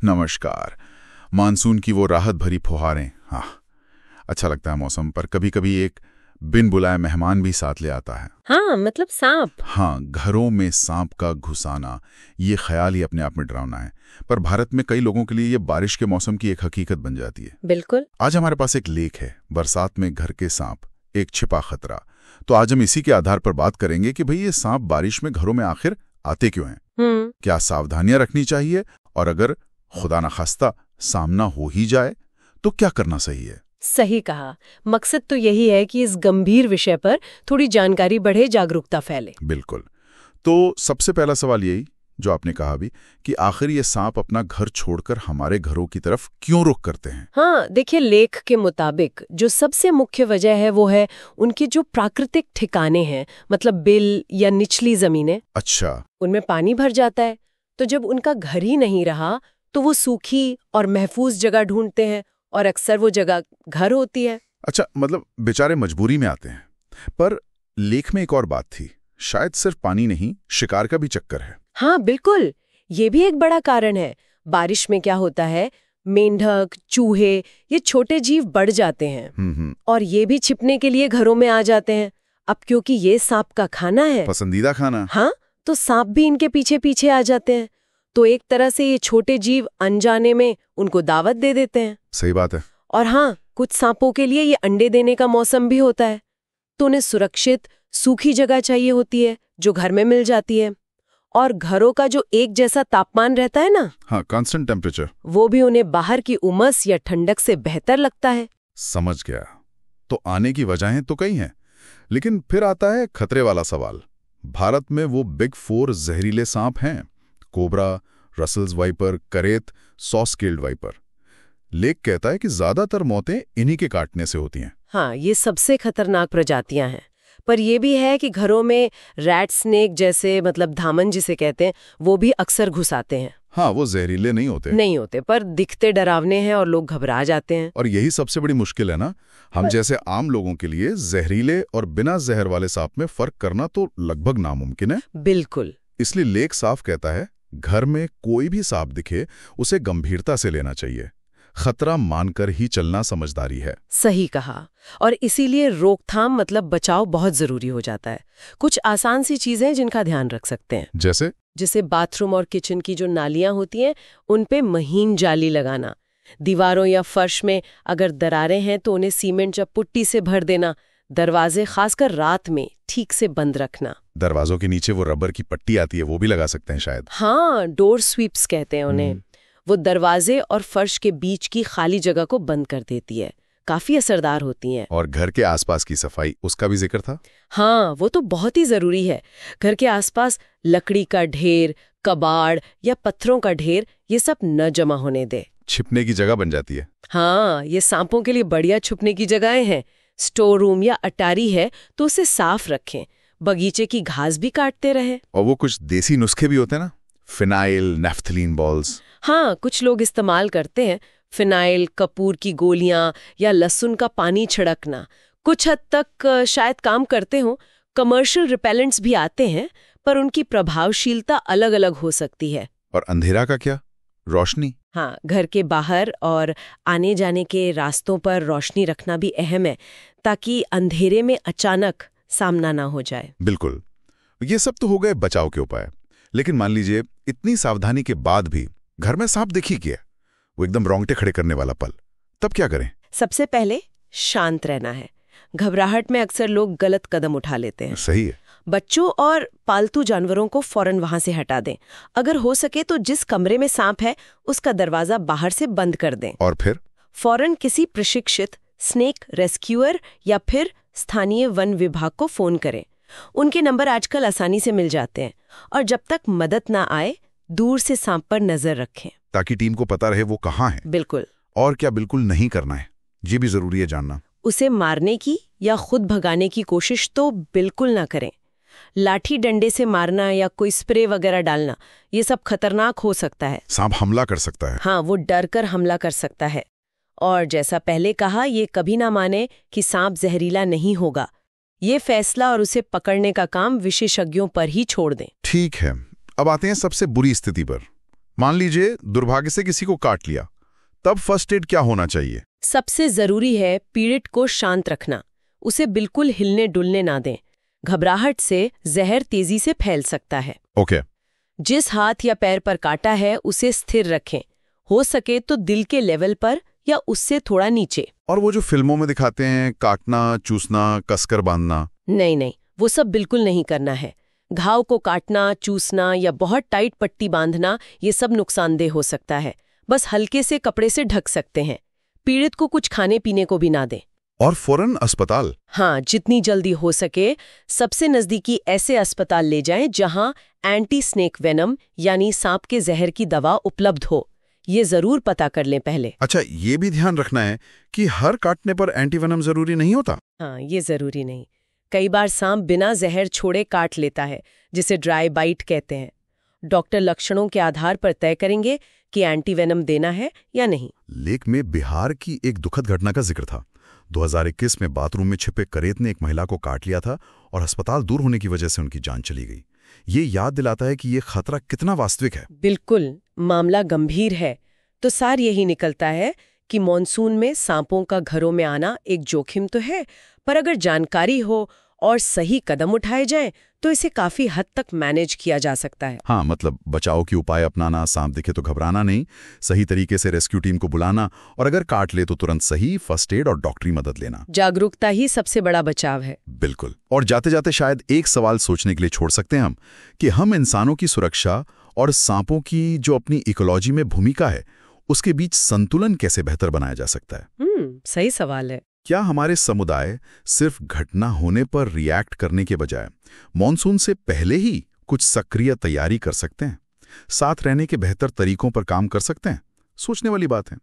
नमस्कार। मानसून की वो राहत भरी फुहारें, हाँ, अच्छा लगता है मौसम, पर कभी कभी एक बिन बुलाए मेहमान भी साथ ले आता है। हाँ, मतलब सांप। हाँ, घरों में सांप का घुसाना, ये ख्याल ही अपने आप में डरावना है। पर भारत में कई लोगों के लिए ये बारिश के मौसम की एक हकीकत बन जाती है। बिल्कुल। आज हमारे पास एक लेख है, बरसात में घर के सांप, एक छिपा खतरा। तो आज हम इसी के आधार पर बात करेंगे कि भाई ये सांप बारिश में घरों में आखिर आते क्यों हैं, क्या सावधानियां रखनी चाहिए, और अगर खुदा न खास्ता सामना हो ही जाए तो क्या करना सही है। सही कहा। मकसद तो यही है कि इस गंभीर विषय पर थोड़ी जानकारी बढ़े, जागरूकता फैले। बिल्कुल। तो सबसे पहला सवाल यही जो आपने कहा भी, कि आखिर ये सांप अपना घर छोड़कर हमारे घरों की तरफ क्यों रुख करते हैं। हाँ, देखिए, लेख के मुताबिक जो सबसे मुख्य वजह है वो है उनके जो प्राकृतिक ठिकाने हैं, मतलब बिल या निचली जमीनें। अच्छा। उनमें पानी भर जाता है, तो जब उनका घर ही नहीं रहा तो वो सूखी और महफूज जगह ढूंढते हैं, और अक्सर वो जगह घर होती है। अच्छा, मतलब बेचारे मजबूरी में आते हैं। पर लेख में एक और बात थी, शायद सिर्फ पानी नहीं, शिकार का भी चक्कर है। हाँ बिल्कुल, ये भी एक बड़ा कारण है। बारिश में क्या होता है, मेंढक, चूहे, ये छोटे जीव बढ़ जाते हैं और ये भी छिपने के लिए घरों में आ जाते हैं। अब क्योंकि ये सांप का खाना है, पसंदीदा खाना। हाँ, तो सांप भी इनके पीछे पीछे आ जाते हैं। तो एक तरह से ये छोटे जीव अनजाने में उनको दावत दे देते हैं। सही बात है। और हाँ, कुछ सांपों के लिए ये अंडे देने का मौसम भी होता है, तो उन्हें सुरक्षित सूखी जगह चाहिए होती है जो घर में मिल जाती है। और घरों का जो एक जैसा तापमान रहता है ना, हाँ, कांस्टेंट टेम्परेचर, वो भी उन्हें बाहर की उमस या ठंडक से बेहतर लगता है। समझ गया। तो आने की वजहें तो कई हैं, लेकिन फिर आता है खतरे वाला सवाल। भारत में वो बिग 4 जहरीले सांप हैं, कोबरा, रसल्स वाइपर, करेत, सॉ स्केल्ड वाइपर। लेख कहता है कि ज्यादातर मौतें इन्हीं के काटने से होती हैं। हाँ, ये सबसे खतरनाक प्रजातियां हैं। पर यह भी है कि घरों में रैट स्नेक जैसे, मतलब धामन जिसे कहते हैं, वो भी अक्सर घुस आते हैं। हाँ, वो जहरीले नहीं होते, पर दिखते डरावने हैं और लोग घबरा जाते हैं। और यही सबसे बड़ी मुश्किल है ना, हम जैसे आम लोगों के लिए जहरीले और बिना जहर वाले सांप में फर्क करना तो लगभग नामुमकिन है। बिल्कुल। इसलिए लेख साफ कहता है, घर में कोई भी सांप दिखे उसे गंभीरता से लेना चाहिए, खतरा मानकर ही चलना समझदारी है। सही कहा। और इसीलिए रोकथाम मतलब बचाव बहुत जरूरी हो जाता है। कुछ आसान सी चीजें जिनका ध्यान रख सकते हैं, जैसे बाथरूम और किचन की जो नालियां होती हैं उन पे महीन जाली लगाना, दीवारों या फर्श में अगर दरारें हैं तो उन्हें सीमेंट या पुट्टी से भर देना, दरवाजे खासकर रात में ठीक से बंद रखना। दरवाजों के नीचे वो रबर की पट्टी आती है, वो भी लगा सकते हैं शायद। हाँ, डोर स्वीप्स कहते हैं उन्हें। वो दरवाजे और फर्श के बीच की खाली जगह को बंद कर देती है, काफी असरदार होती हैं। और घर के आसपास की सफाई, उसका भी जिक्र था। हाँ, वो तो बहुत ही जरूरी है। घर के आसपास लकड़ी का ढेर, कबाड़ या पत्थरों का ढेर, ये सब न जमा होने दे। छिपने की जगह बन जाती है। हाँ, ये सांपों के लिए बढ़िया छुपने की जगहें हैं। स्टोर रूम या अटारी है तो उसे साफ रखें, बगीचे की घास भी काटते रहे। और वो कुछ देसी नुस्खे भी होते हैं ना, फिनाइल, नेफ्थलीन बॉल्स। हाँ, कुछ लोग इस्तेमाल करते हैं फिनाइल, कपूर की गोलियां या लहसुन का पानी छिड़कना। कुछ हद तक शायद काम करते हों। कमर्शियल रिपेलेंट्स भी आते हैं, पर उनकी प्रभावशीलता अलग अलग हो सकती है। और अंधेरा का क्या, रोशनी? हाँ, घर के बाहर और आने जाने के रास्तों पर रोशनी रखना भी अहम है, ताकि अंधेरे में अचानक सामना ना हो जाए। बिल्कुल। ये सब तो हो गए बचाव के उपाय, लेकिन मान लीजिए इतनी सावधानी के बाद भी घर में सांप दिख ही गया, वो एकदम रोंगटे खड़े करने वाला पल, तब क्या करें? सबसे पहले शांत रहना है। घबराहट में अक्सर लोग गलत कदम उठा लेते हैं। सही है। बच्चों और पालतू जानवरों को फौरन वहां से हटा दें। अगर हो सके तो जिस कमरे में सांप है उसका दरवाजा बाहर से बंद कर दें। और फिर फौरन किसी प्रशिक्षित स्नेक रेस्क्यूअर या फिर स्थानीय वन विभाग को फोन करें। उनके नंबर आजकल आसानी से मिल जाते हैं। और जब तक मदद ना आए, दूर से सांप पर नजर रखें, ताकि टीम को पता रहे वो कहाँ है। बिल्कुल। और क्या बिल्कुल नहीं करना है, ये भी जरूरी है जानना। उसे मारने की या खुद भगाने की कोशिश तो बिल्कुल ना करें। लाठी डंडे से मारना या कोई स्प्रे वगैरह डालना, ये सब खतरनाक हो सकता है। सांप हमला कर सकता है। हाँ, वो डर कर हमला कर सकता है। और जैसा पहले कहा, ये कभी ना माने कि सांप जहरीला नहीं होगा। ये फैसला और उसे पकड़ने का काम विशेषज्ञों पर ही छोड़ दें। ठीक है। अब आते हैं सबसे बुरी स्थिति पर, मान लीजिए दुर्भाग्य से किसी को काट लिया, तब फर्स्ट एड क्या होना चाहिए? सबसे जरूरी है पीड़ित को शांत रखना। उसे बिल्कुल हिलने डुलने ना दें। घबराहट से जहर तेजी से फैल सकता है। ओके। जिस हाथ या पैर पर काटा है उसे स्थिर रखें, हो सके तो दिल के लेवल पर या उससे थोड़ा नीचे। और वो जो फिल्मों में दिखाते हैं, काटना, चूसना, कसकर बांधना? नहीं, वो सब बिल्कुल नहीं करना है। घाव को काटना, चूसना या बहुत टाइट पट्टी बांधना, ये सब नुकसानदेह हो सकता है। बस हल्के से कपड़े से ढक सकते हैं। पीड़ित को कुछ खाने पीने को भी ना दें। और फौरन अस्पताल? हाँ, जितनी जल्दी हो सके सबसे नजदीकी ऐसे अस्पताल ले जाएं जहां एंटी स्नेक वेनम यानी सांप के जहर की दवा उपलब्ध हो। ये जरूर पता कर लें पहले। अच्छा, ये भी ध्यान रखना है कि हर काटने पर एंटीवेनम जरूरी नहीं होता। हाँ, ये जरूरी नहीं। कई बार सांप बिना जहर छोड़े काट लेता है, जिसे ड्राई बाइट कहते हैं। डॉक्टर लक्षणों के आधार पर तय करेंगे कि एंटीवेनम देना है या नहीं। लेख में बिहार की एक दुखद घटना का जिक्र था। 2021 में बाथरूम में छिपे करेत ने एक महिला को काट लिया था और अस्पताल दूर होने की वजह से उनकी जान चली गई। ये याद दिलाता है कि ये खतरा कितना वास्तविक है। बिल्कुल, मामला गंभीर है। तो सार यही निकलता है कि मॉनसून में सांपों का घरों में आना एक जोखिम तो है, पर अगर जानकारी हो और सही कदम उठाए जाएं तो इसे काफी हद तक मैनेज किया जा सकता है। हाँ, मतलब बचाव के उपाय अपनाना, सांप दिखे तो घबराना नहीं, सही तरीके से रेस्क्यू टीम को बुलाना और अगर काट ले तो तुरंत सही फर्स्ट एड और डॉक्टरी मदद लेना। जागरूकता ही सबसे बड़ा बचाव है। बिल्कुल। और जाते जाते शायद एक सवाल सोचने के लिए छोड़ सकते हैं हम कि हम इंसानों की सुरक्षा और सांपों की जो अपनी इकोलॉजी में भूमिका है, उसके बीच संतुलन कैसे बेहतर बनाया जा सकता है? सही सवाल है। क्या हमारे समुदाय सिर्फ घटना होने पर रिएक्ट करने के बजाय मॉनसून से पहले ही कुछ सक्रिय तैयारी कर सकते हैं? साथ रहने के बेहतर तरीकों पर काम कर सकते हैं? सोचने वाली बात है।